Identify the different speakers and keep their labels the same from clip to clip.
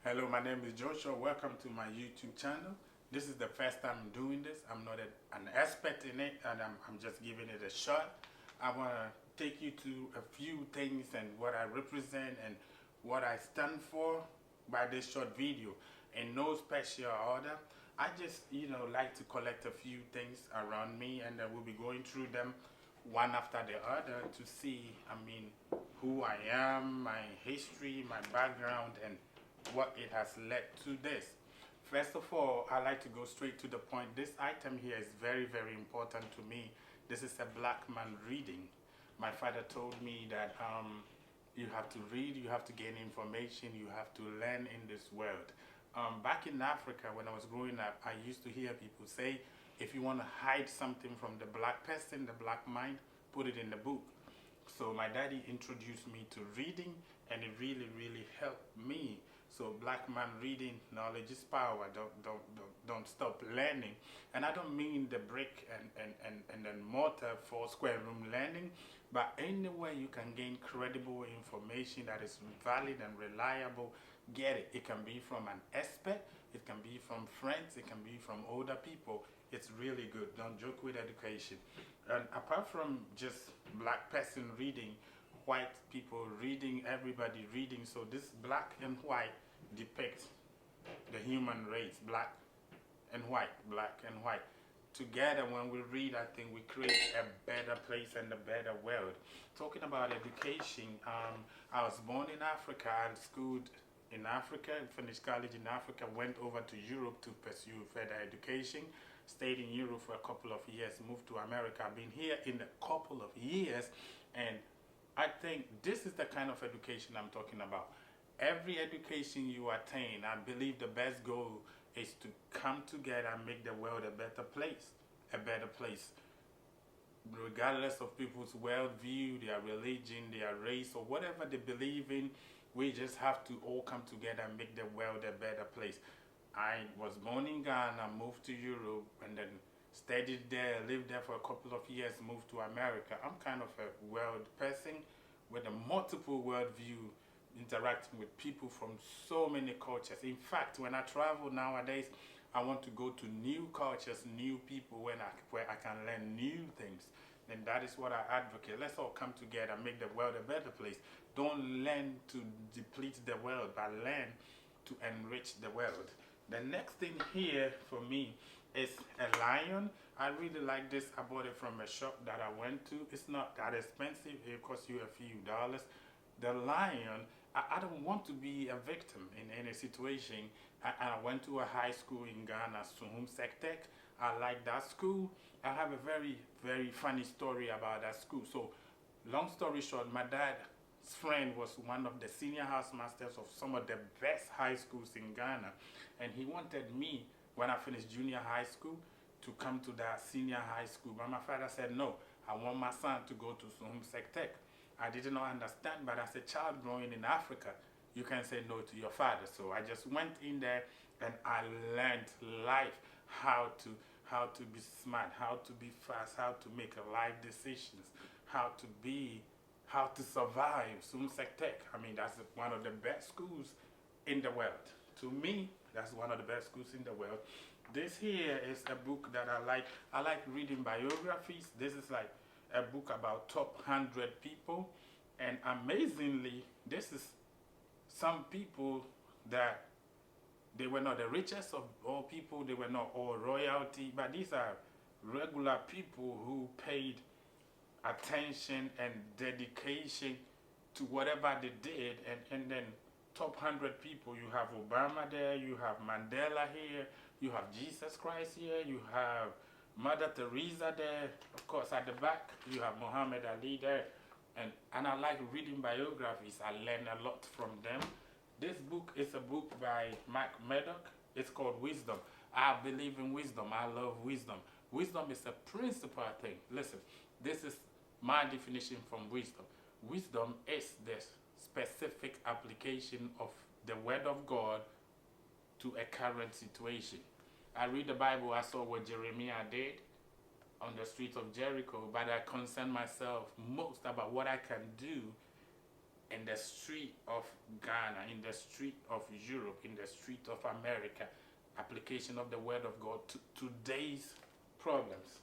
Speaker 1: Hello, my name is Joshua. Welcome to my YouTube channel. This is the first time I'm doing this. I'm not an expert in it, and I'm just giving it a shot. I want to take you to a few things and what I represent and what I stand for by this short video. In no special order. I just, like to collect a few things around me, and we'll be going through them one after the other to see, who I am, my history, my background, and what it has led to this. First of all, I like to go straight to the point. This item here is very, very important to me. This is a black man reading. My father told me that you have to read, you have to gain information, you have to learn in this world. Back in Africa, when I was growing up, I used to hear people say, if you want to hide something from the black person, the black mind, put it in the book. So my daddy introduced me to reading, and it really, really helped me. So black man reading, knowledge is power. Don't stop learning. And I don't mean the brick and then mortar for square room learning, but anywhere you can gain credible information that is valid and reliable, get it. It can be from an expert, it can be from friends, it can be from older people. It's really good. Don't joke with education. And apart from just black person reading, white people reading, everybody reading, so this black and white depicts the human race, black and white, black and white. Together, when we read, I think we create a better place and a better world. Talking about education, I was born in Africa. I schooled in Africa, finished college in Africa, went over to Europe to pursue further education, stayed in Europe for a couple of years, moved to America. I've been here in a couple of years, and I think this is the kind of education I'm talking about. Every education you attain, I believe the best goal is to come together and make the world a better place. A better place. Regardless of people's worldview, their religion, their race, or whatever they believe in, we just have to all come together and make the world a better place. I was born in Ghana, moved to Europe, and then studied there, lived there for a couple of years, moved to America. I'm kind of a world person with a multiple worldview, interacting with people from so many cultures. In fact, when I travel nowadays, I want to go to new cultures, new people where I can learn new things. And that is what I advocate. Let's all come together and make the world a better place. Don't learn to deplete the world, but learn to enrich the world. The next thing here for me is a lion. I really like this. I bought it from a shop that I went to. It's not that expensive. It costs you a few dollars. The lion, I don't want to be a victim in any situation. I went to a high school in Ghana, Suhum Sektek. I like that school. I have a very, very funny story about that school. So, long story short, my dad's friend was one of the senior housemasters of some of the best high schools in Ghana. And he wanted me, when I finished junior high school, to come to that senior high school. But my father said, no, I want my son to go to Suhum Sektek. I did not understand, but as a child growing in Africa, you can say no to your father. So I just went in there and I learned life, how to be smart, how to be fast, how to make life decisions, how to survive. Sumsektek, that's one of the best schools in the world. To me, that's one of the best schools in the world. This here is a book that I like. I like reading biographies. This is like a book about top 100 people, and amazingly, this is some people that they were not the richest of all people, they were not all royalty, but these are regular people who paid attention and dedication to whatever they did, and then top 100 people, you have Obama there, you have Mandela here, you have Jesus Christ here, you have Mother Teresa there, of course at the back you have Muhammad Ali there, and I like reading biographies. I learn a lot from them. This book is a book by Mark Murdoch. It's called Wisdom. I believe in wisdom. I love wisdom. Wisdom is a principal thing. Listen, this is my definition from wisdom. Wisdom is the specific application of the Word of God to a current situation. I read the Bible, I saw what Jeremiah did on the streets of Jericho, but I concern myself most about what I can do in the street of Ghana, in the street of Europe, in the street of America. Application of the Word of God to today's problems.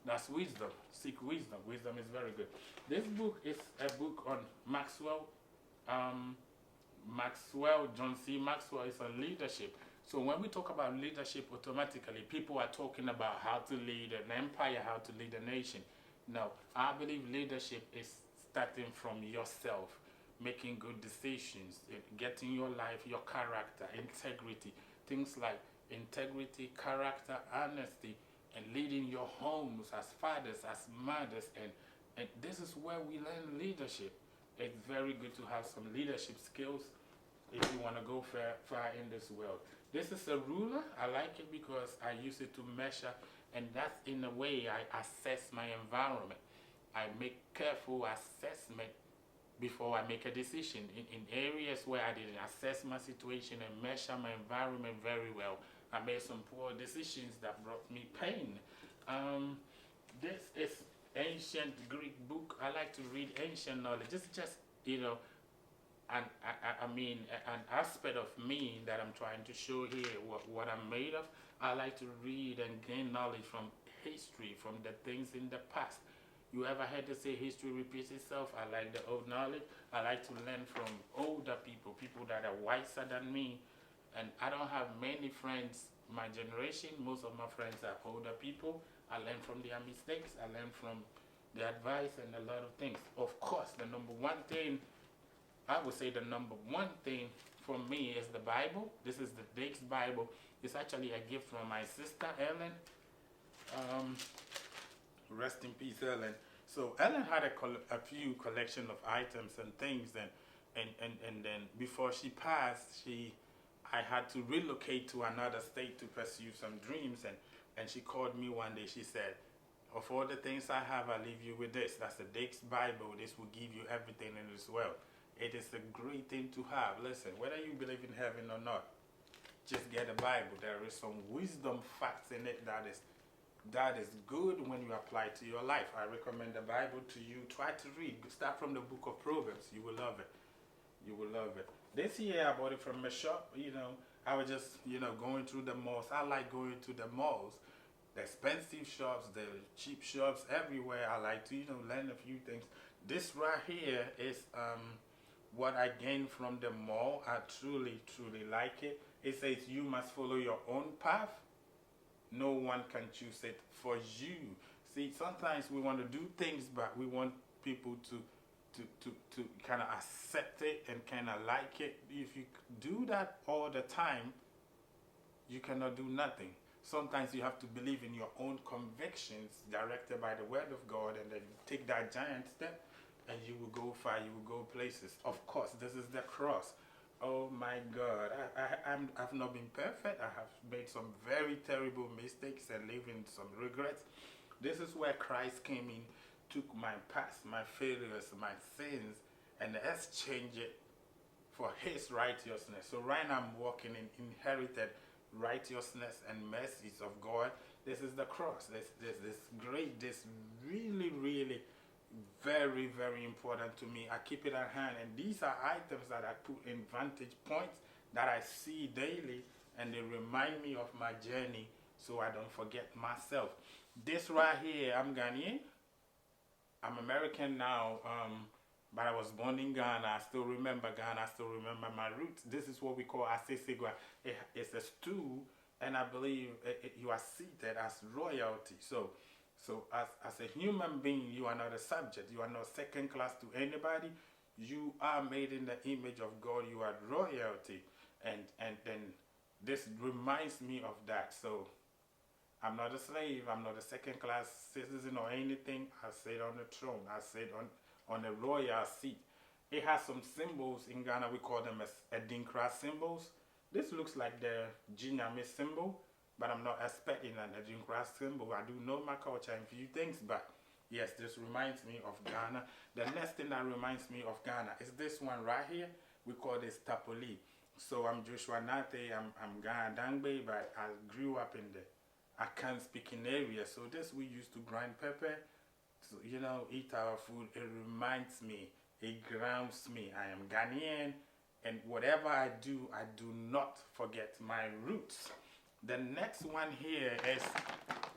Speaker 1: That's wisdom. Seek wisdom. Wisdom is very good. This book is a book on Maxwell. John C. Maxwell is on leadership. So when we talk about leadership, automatically people are talking about how to lead an empire, how to lead a nation. No, I believe leadership is starting from yourself, making good decisions, getting your life, your character, integrity, things like integrity, character, honesty, and leading your homes as fathers, as mothers, and this is where we learn leadership. It's very good to have some leadership skills if you want to go far in this world. This is a ruler. I like it because I use it to measure, and that's in a way I assess my environment. I make careful assessment before I make a decision. In areas where I didn't assess my situation and measure my environment very well, I made some poor decisions that brought me pain. This is ancient Greek book. I like to read ancient knowledge. It's just, an aspect of me that I'm trying to show here, what I'm made of. I like to read and gain knowledge from history, from the things in the past. You ever heard to say history repeats itself? I like the old knowledge. I like to learn from older people, people that are wiser than me. And I don't have many friends my generation. Most of my friends are older people. I learn from their mistakes. I learn from their advice and a lot of things. Of course, the number one thing for me is the Bible. This is the Dake's Bible. It's actually a gift from my sister, Ellen. Rest in peace, Ellen. So Ellen had a few collection of items and things, and then before she passed, I had to relocate to another state to pursue some dreams, and she called me one day. She said, "Of all the things I have, I leave you with this. That's the Dake's Bible. This will give you everything in this world." It is a great thing to have. Listen, whether you believe in heaven or not, just get a Bible. There is some wisdom facts in it that is good when you apply to your life. I recommend the Bible to you. Try to read. Start from the book of Proverbs. You will love it. You will love it. This year I bought it from a shop. I was just, going through the malls. I like going to the malls. The expensive shops, the cheap shops, everywhere. I like to, learn a few things. This right here is what I gained from the mall. I truly, truly like it. It says you must follow your own path. No one can choose it for you. See, sometimes we want to do things, but we want people to kind of accept it and kind of like it. If you do that all the time, you cannot do nothing. Sometimes you have to believe in your own convictions directed by the Word of God, and then take that giant step, and you will go far, you will go places. Of course, this is the cross. Oh my God, I've not been perfect. I have made some very terrible mistakes and lived in some regrets. This is where Christ came in, took my past, my failures, my sins, and exchanged it for His righteousness. So right now I'm walking in inherited righteousness and mercies of God. This is the cross. This great, this really, really very, very important to me. I keep it at hand, and these are items that I put in vantage points that I see daily, and they remind me of my journey so I don't forget myself. This right here, I'm Ghanaian. I'm American now, but I was born in Ghana. I still remember Ghana. I still remember my roots. This is what we call asesegwa. It's a stew, and I believe you are seated as royalty. So as a human being, you are not a subject. You are not second class to anybody. You are made in the image of God. You are royalty. And then this reminds me of that. So I'm not a slave. I'm not a second class citizen or anything. I sit on the throne. I sit on a royal seat. It has some symbols. In Ghana, we call them as Adinkra symbols. This looks like the Jinyame symbol, but I'm not expecting an Adinkra symbol. I do know my culture and few things, but yes, this reminds me of Ghana. The next thing that reminds me of Ghana is this one right here. We call this Tapoli. So I'm Joshua Nate. I'm Ghana Dangbe, but I grew up in the Akan speaking area. So this we used to grind pepper, so, eat our food. It reminds me It grounds me. I am Ghanaian, and whatever I do not forget my roots. The next one here is,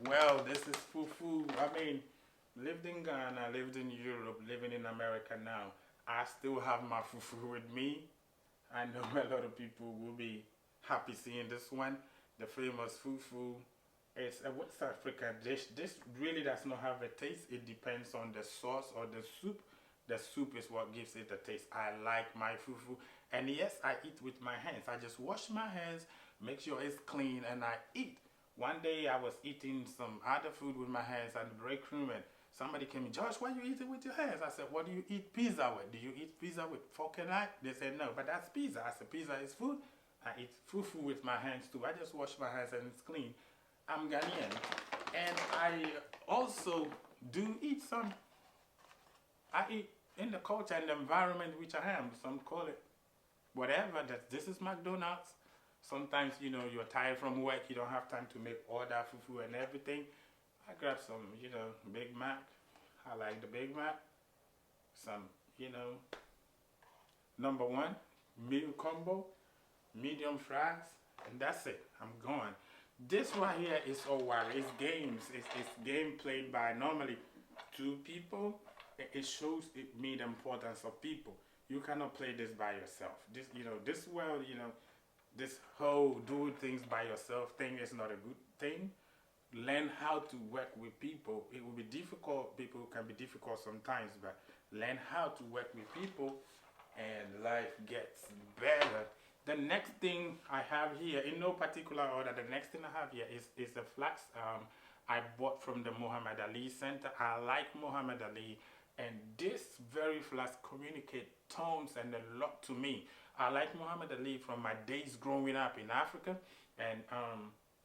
Speaker 1: well, this is Fufu. I mean, lived in Ghana, lived in Europe, living in America now. I still have my Fufu with me. I know a lot of people will be happy seeing this one. The famous Fufu. It's a West African dish. This really does not have a taste. It depends on the sauce or the soup. The soup is what gives it a taste. I like my fufu. And yes, I eat with my hands. I just wash my hands, make sure it's clean, and I eat. One day I was eating some other food with my hands at the break room, and somebody came in, Josh, why you eat it with your hands? I said, what do you eat pizza with? Do you eat pizza with fork and knife? They said, no, but that's pizza. I said, pizza is food. I eat fufu with my hands too. I just wash my hands and it's clean. I'm Ghanaian. And I also do eat some. I eat in the culture and the environment which I am. Some call it whatever. That this is McDonald's. Sometimes, you know, you're tired from work. You don't have time to make order fufu and everything. I grab some, you know, Big Mac. I like the Big Mac. Some, you know, number one, meal combo, medium fries, and that's it. I'm going. This right here is all wild. It's games. It's game played by normally two people. It shows me the importance of people. You cannot play this by yourself. This, you know, this world, you know, this whole doing things by yourself thing is not a good thing. Learn how to work with people. It will be difficult. People can be difficult sometimes, but learn how to work with people and life gets better. The next thing I have here, in no particular order, the next thing I have here is a flask I bought from the Muhammad Ali Center. I like Muhammad Ali, and this very flask communicates tones and a lot to me. I like Muhammad Ali from my days growing up in Africa, and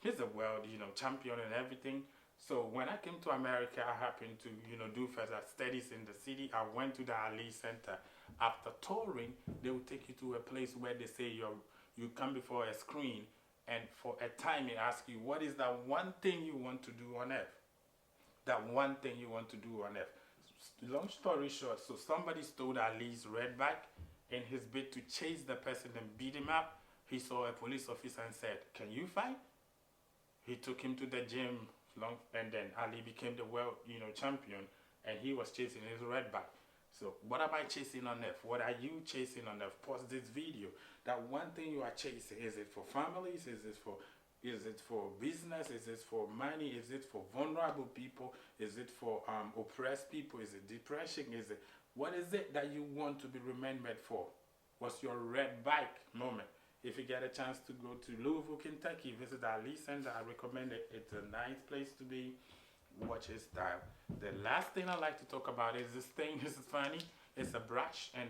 Speaker 1: he's a world, you know, champion and everything. So when I came to America, I happened to, you know, do further studies in the city. I went to the Ali Center. After touring, they will take you to a place where they say you come before a screen, and for a time they ask you, what is that one thing you want to do on earth? That one thing you want to do on earth. Long story short, so somebody stole Ali's red bike. In his bid to chase the person and beat him up, he saw a police officer and said, can you fight? He took him to the gym, and then Ali became the world, you know, champion, and he was chasing his red bike. So what am I chasing on earth? What are you chasing on earth? Pause this video. That one thing you are chasing, is it for families? Is it for business? Is it for money? Is it for vulnerable people? Is it for oppressed people? Is it depression? What is it that you want to be remembered for? What's your red bike moment? If you get a chance to go to Louisville, Kentucky, visit the Ali Center. I recommend it. It's a nice place to be. Watch his style. The last thing I like to talk about is this thing. This is funny. It's a brush and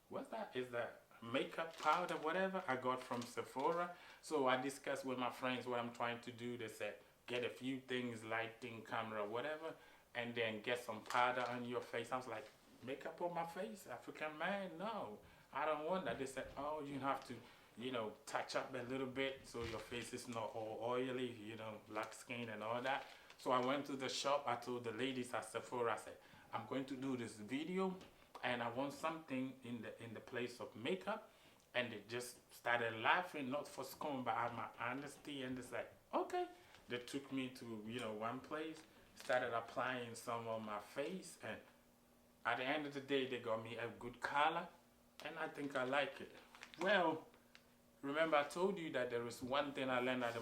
Speaker 1: what's that? Is that makeup powder, whatever I got from Sephora. So I discussed with my friends what I'm trying to do. They said get a few things, lighting, camera, whatever, and then get some powder on your face. I was like, makeup on my face, African man? No, I don't want that. They said, oh, you have to, you know, touch up a little bit so your face is not all oily, you know, black skin and all that. So I went to the shop. I told the ladies at Sephora, I said, I'm going to do this video and I want something in the place of makeup. And they just started laughing, not for scum, but at my honesty. And it's like, okay. They took me to, you know, one place, started applying some on my face, and at the end of the day, they got me a good color, and I think I like it. Well, remember I told you that there is one thing I learned at the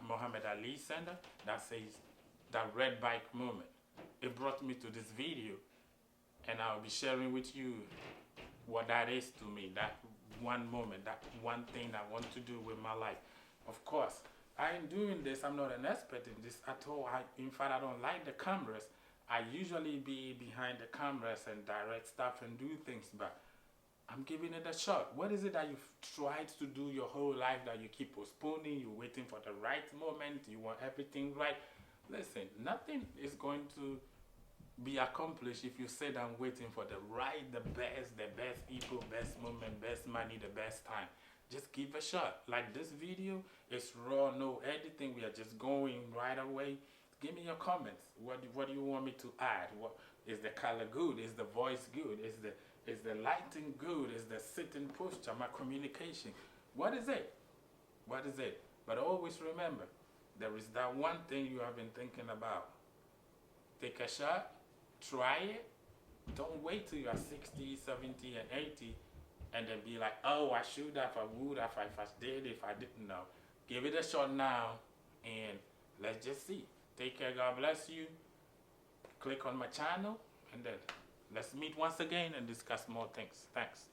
Speaker 1: Muhammad Ali Center that says that red bike moment. It brought me to this video, and I'll be sharing with you what that is to me, that one moment, that one thing I want to do with my life. Of course, I ain't doing this. I'm not an expert in this at all. In fact, I don't like the cameras. I usually be behind the cameras and direct stuff and do things, but I'm giving it a shot. What is it that you've tried to do your whole life that you keep postponing? You're waiting for the right moment. You want everything right. Listen, nothing is going to be accomplished if you sit down waiting for the right, the best people, best moment, best money, the best time. Just give a shot. Like this video is raw, no editing. We are just going right away. Give me your comments. What do you want me to add? What is the color good? Is the voice good? Is the lighting good? Is the sitting posture, my communication? What is it? What is it? But always remember, there is that one thing you have been thinking about. Take a shot, try it. Don't wait till you are 60, 70, and 80 and then be like, oh, I should have, I would have, if I did, if I didn't know. Give it a shot now, and let's just see. Take care, God bless you. Click on my channel, and then let's meet once again and discuss more things. Thanks.